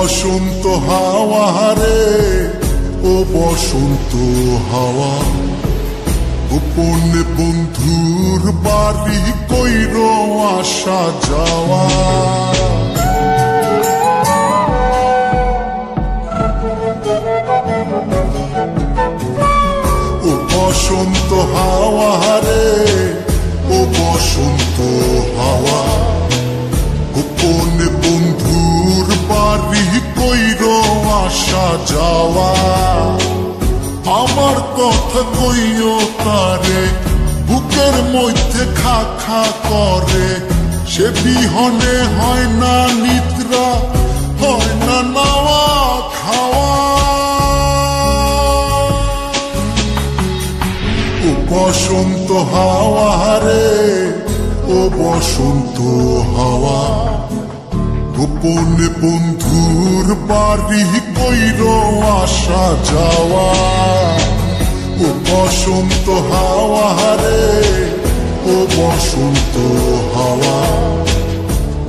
বসন্ত হাওয়া রে, ও বসন্ত হাওয়া, গোপনে বন্ধুর বাড়ি কইর আসা যাওয়া। ও বসন্ত হাওয়া রে, ও বসন্ত হাওয়া, গোপনে বন্ধুর বাড়ি কইর আসা যাওয়া। আমার কথা কইও তারে, বুকের মধ্যে খা খা করে, সে বিহনে হয় না নিদ্রা, হয় না নাওয়া খাওয়া। ও বসন্ত হাওয়া রে, ও বসন্ত হাওয়া, গোপনে বন্ধুর বাড়ি কইর আসা যাওয়া। ও বসন্ত হাওয়া রে, ও বসন্ত হাওয়া,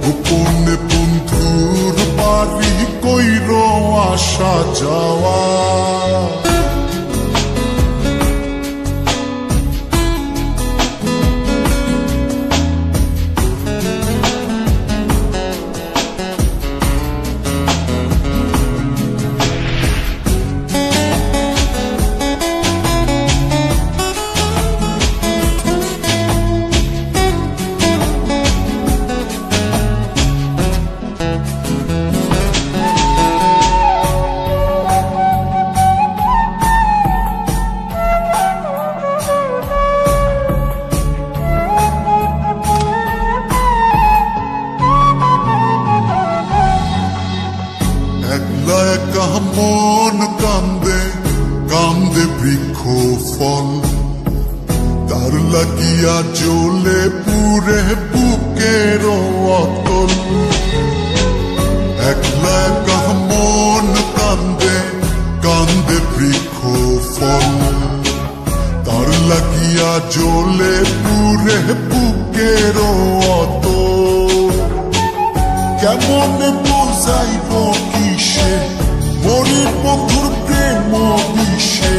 গোপনে বন্ধুর বাড়ি কইর আসা যাওয়া। মন কান্দে কান্দে বৃক্ষ ফল, তার লাগিয়া জ্বলে পুরে বুকের অতল। একলা একা মন কান্দে কান্দে বৃক্ষ ফল, তার লাগিয়া জ্বলে পুরে বুকের অতল। কেমন বুঝাইব কিসে মরির বন্ধুর প্রেম বিষে,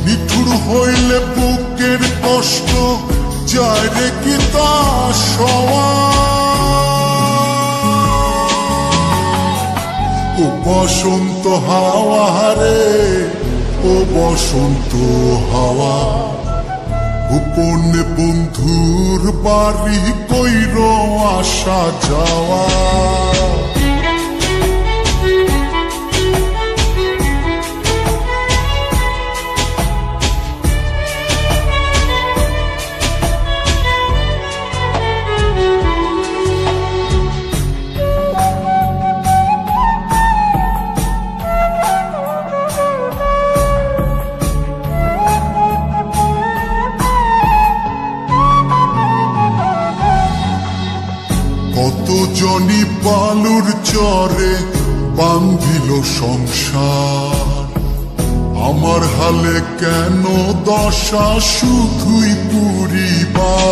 নিঠুর হইলে বুকের কষ্ট যায় রে কি তা সওয়া। ও বসন্ত হাওয়া রে, ও বসন্ত হাওয়া, গোপনে বন্ধুর বাড়ি কইর আসা যাওয়া। কত জনি বালুর চরে বান্ধিল সংসার, আমার হালে কেন দশা শুধুই পুরিবার।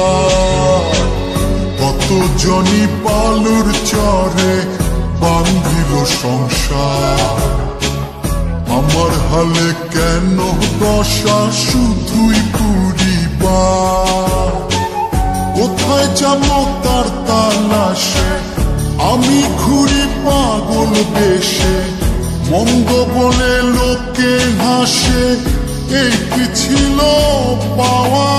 কত জনি বালুর চরে বান্ধিল সংসার, আমার হালে কেন দশা শুধুই পুরিবার। কোথায় যাবো তার তালাশে আমি ঘুরি পাগল বেশে, মন্দ বলে লোকে হাসে, এই কি ছিল পাওয়া।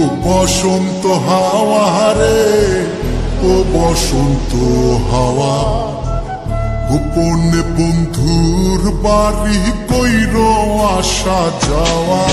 ও বসন্ত হাওয়া রে, ও বসন্ত হাওয়া, গোপনে বন্ধুর বাড়ি কইর আসা যাওয়া।